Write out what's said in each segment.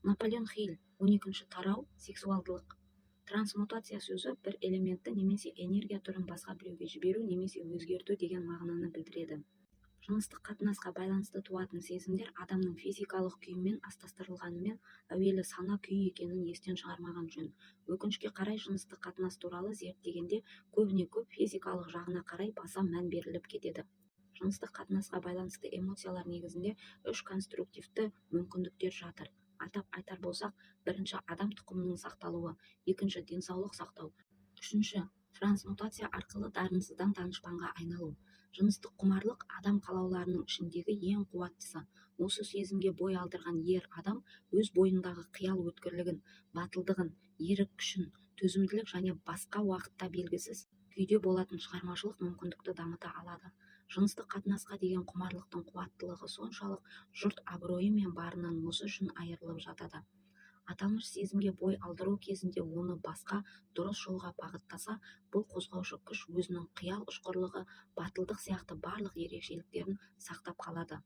Наполеон Хилл 12-ші тарау сексуалдылық. Трансмутация сөзі бір элементті немесе энергия түрін басқа біреуге жіберу немесе өзгерту деген мағынаны білдіреді. Жыныстық қатынасқа байланысты туатын сезімдер адамның физикалық күйімен астастырылғанымен әуелі сана күй екенін естен шығармаған жөн. Өкінішке қарай жыныстық қатынас туралы зерттегенде көбіне көп физикалық жағына қарай баса мән беріліп кетеді. Жыныстық қатынасқа байланысты эмоциялар негізінде үш конструктивті мүмкіндіктер жатыр. Атап айтар болсақ, бірінші адам тұқымының сақталуы, екінші денсаулық сақтау, үшінші трансмутация арқылы дарынсыздан данышпанға айналу. Жыныстық құмарлық адам қалауларының ішіндегі ең қуаттысы. Осы сезімге бой алдырған ер адам өз бойындағы қиял өткірлігін, батылдығын, ерік күшін, төзімділік және басқа уақытта белгісіз күйде болатын шығармашылық мүмкіндікті дамыта алады. Жыныстық қатынасқа деген құмарлықтың қуаттылығы соншалық жұрт абыройы мен барынан осы үшін айырылып жатады. Аталмыш сезімге бой алдыру кезінде оны басқа дұрыс жолға бағыттаса, бұл қозғаушы күш өзінің қиял ұшқырлығы, батылдық сияқты барлық ерекшеліктерін сақтап қалады.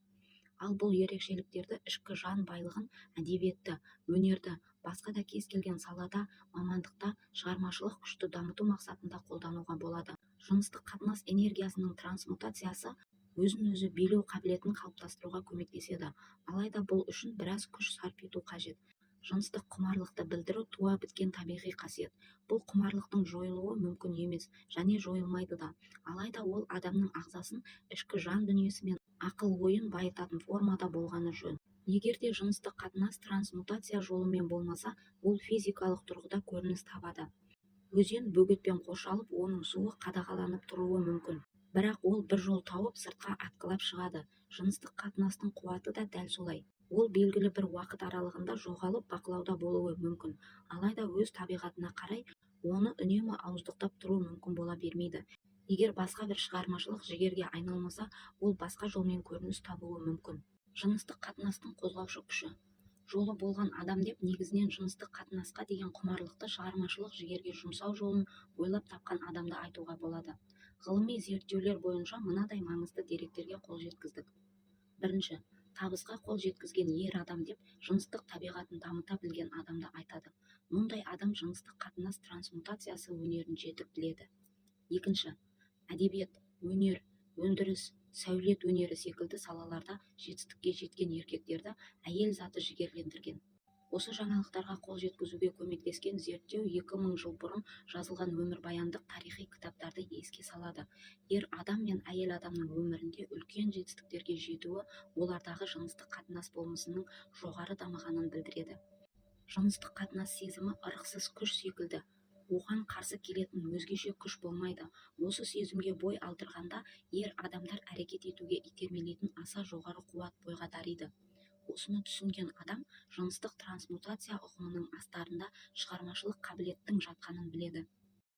Ал бұл ерекшеліктерді ішкі жан байлығын, әдебиетті, өнерді, басқа да кез келген салада, мамандықта шығармашылық күшті дамыту мақсатында қолдануға болады. Жыныстық қатынас энергиясының трансмутациясы өзін-өзі билеу қабілетін қалыптастыруға көмектеседі, алайда бұл үшін біраз күш сарп ету қажет. Жыныстық құмарлықты білдіру туа біткен табиғи қасиет. Бұл құмарлықтың жойылуы мүмкін емес және жойылмайды да, алайда ол адамның ағзасын, ішкі жан дүниесі мен ақыл-ойын байытатын формада болғаны жөн. Егер де жыныстық қатынас трансмутация жолымен болмаса, ол физикалық тұрғыда көрініс табады. Өзен бөгетпен қоршалып, оның суы қадағаланып тұруы мүмкін. Бірақ ол бір жол тауып сыртқа атқылап шығады. Жыныстық қатынастың қуаты да дәл солай. Ол белгілі бір уақыт аралығында жоғалып бақылауда болуы мүмкін, алайда өз табиғатына қарай оны үнемі ауыздықтап тұру мүмкін бола бермейді. Егер басқа бір шығармашылық жігерге айналмаса, ол басқа жолмен көрініс табуы мүмкін. Жыныстық қатынастың қозғаушы күші. Жолы болған адам деп негізінен жыныстық қатынасқа деген құмарлықты шығармашылық жігерге жұмсау жолын ойлап тапқан адамды айтуға болады. Ғылыми зерттеулер бойынша мынадай маңызды деректерге қол жеткіздік. Бірінші, табысқа қол жеткізген ер адам деп жыныстық табиғатын дамыта білген адамды айтады. Мұндай адам жыныстық қатынас трансмутациясы өнерін жетік біледі. Екінші, әдебиет, өнер, өндіріс, сәулет өнері секілді салаларда жетістікке жеткен еркектерді әйел заты жігерлендірген. Осы жаңалықтарға қол жеткізуге көмектескен зерттеу 2000 жыл бұрын жазылған өмірбаяндық тарихи кітаптарды еске салады. Ер адам мен әйел адамның өмірінде үлкен жетістіктерге жетуі олардағы жыныстық қатынас болмысының жоғары дамығанын білдіреді. Жыныстық қатынас сезімі ырықсыз күш секілді. Оған қарсы келетін өзгеше күш болмайды. Осы сезімге бой алдырғанда ер адамдар әрекет етуге итермелейтін аса жоғары қуат бойға дариды. Осыны түсінген адам жыныстық трансмутация ұғымының астарында шығармашылық қабілеттің жатқанын біледі.